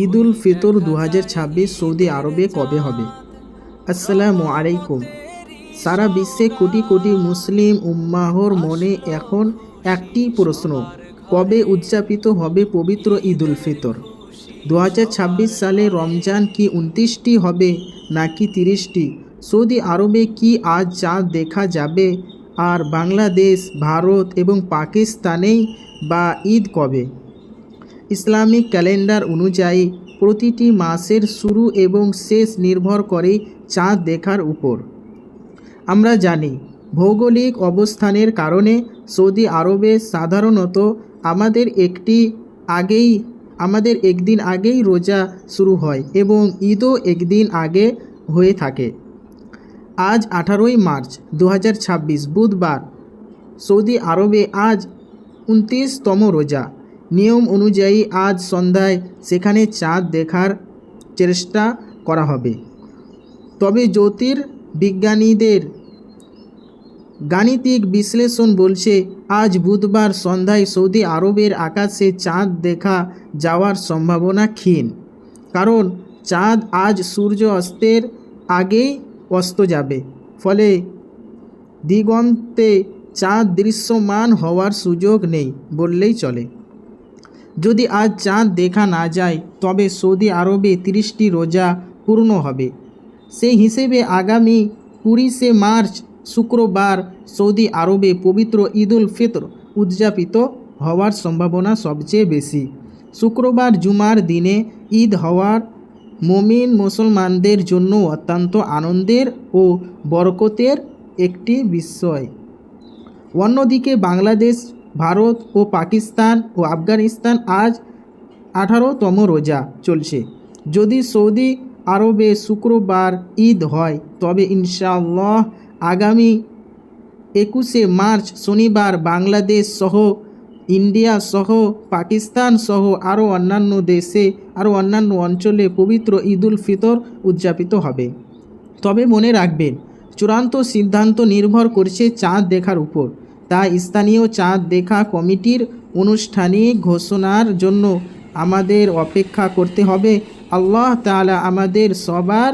ঈদুল Fitr 2026 Saudi আরবে কবে হবে? আসসালামু আলাইকুম। সারা বিশ্বে কোটি কোটি মুসলিম উম্মাহর মনে এখন একটি প্রশ্ন, কবে উদযাপিত হবে পবিত্র ঈদুল ফিতর? 2026 সালে রমজান কি 29টি হবে নাকি 30টি? সৌদি আরবে কি আজ চাঁদ দেখা যাবে? আর বাংলাদেশ, ভারত এবং পাকিস্তানেই বা ঈদ কবে? ইসলামিক ক্যালেন্ডার অনুযায়ী প্রতিটি মাসের শুরু এবং শেষ নির্ভর করে চাঁদ দেখার উপর। আমরা জানি ভৌগোলিক অবস্থানের কারণে সৌদি আরবে সাধারণত আমাদের একদিন আগেই রোজা শুরু হয় এবং ঈদও একদিন আগে হয়ে থাকে। আজ 18ই মার্চ 2026 বুধবার। সৌদি আরবে আজ 29তম রোজা। নিয়ম অনুযায়ী আজ সন্ধ্যায় সেখানে চাঁদ দেখার চেষ্টা করা হবে। তবে জ্যোতির্বিজ্ঞানীদের গাণিতিক বিশ্লেষণ বলছে আজ বুধবার সন্ধ্যায় সৌদি আরবের আকাশে চাঁদ দেখা যাওয়ার সম্ভাবনা ক্ষীণ, কারণ চাঁদ আজ সূর্য অস্তের আগেই অস্ত যাবে। ফলে দিগন্তে চাঁদ দৃশ্যমান হওয়ার সুযোগ নেই বললেই চলে। যদি আজ চাঁদ দেখা না যায় তবে সৌদি আরবে 30টি রোজা পূর্ণ হবে। সেই হিসেবে আগামী 20শে মার্চ শুক্রবার সৌদি আরবে পবিত্র ঈদুল ফিতর উদযাপিত হওয়ার সম্ভাবনা সবচেয়ে বেশি। শুক্রবার জুমার দিনে ঈদ হওয়ার মুমিন মুসলমানদের জন্য অত্যন্ত আনন্দের ও বরকতের একটি বিষয়। অন্যদিকে বাংলাদেশ, ভারত ও পাকিস্তান ও আফগানিস্তান আজ 18তম রোজা চলছে। যদি সৌদি আরবে শুক্রবার ঈদ হয় তবে ইনশাআল্লাহ আগামী 21শে মার্চ শনিবার বাংলাদেশ সহ, ইন্ডিয়া সহ, পাকিস্তান সহ আরও অন্যান্য অঞ্চলে পবিত্র ঈদুল ফিতর উদযাপিত হবে। তবে মনে রাখবেন, চূড়ান্ত সিদ্ধান্ত নির্ভর করছে চাঁদ দেখার উপর। তাই স্থানীয় চাঁদ দেখা কমিটির আনুষ্ঠানিক ঘোষণার জন্য আমাদের অপেক্ষা করতে হবে। আল্লাহ তাআলা আমাদের সবার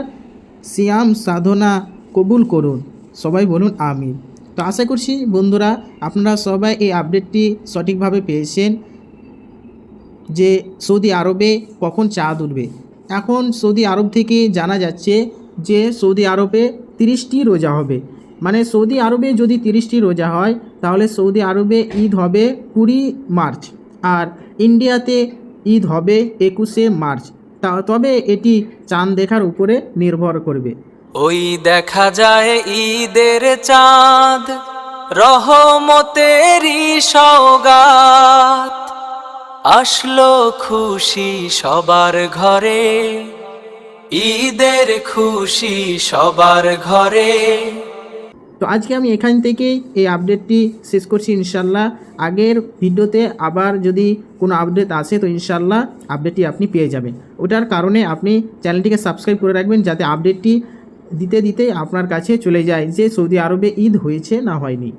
সিয়াম সাধনা কবুল করুন। সবাই বলুন আমিন। তো আশা করছি বন্ধুরা আপনারা সবাই এই আপডেটটি সঠিকভাবে পেয়েছেন যে সৌদি আরবে কখন চাঁদ উঠবে। এখন সৌদি আরব থেকে জানা যাচ্ছে যে সৌদি আরবে 30টি রোজা হবে। মানে সৌদি আরবে যদি 30টি রোজা হয় তাহলে সৌদি আরবে ঈদ হবে 20 মার্চ আর ইন্ডিয়াতে ঈদ হবে 21শে মার্চ। তবে এটি চাঁদ দেখার উপরে নির্ভর করবে। ওই দেখা যায় ঈদের চাঁদ, রহমতেরই সওগাত, আসলো খুশি সবার ঘরে, ঈদের খুশি সবার ঘরে। তো আজকে আমি এখান থেকেই এই আপডেটটি শেষ করছি ইনশাল্লাহ। আগের ভিডিওতে আবার যদি কোনো আপডেট আসে তো ইনশাল্লাহ আপডেটটি আপনি পেয়ে যাবেন। ওটার কারণে আপনি চ্যানেলটিকে সাবস্ক্রাইব করে রাখবেন যাতে আপডেটটি দিতে আপনার কাছে চলে যায় যে সৌদি আরবে ঈদ হয়েছে না হয়নি।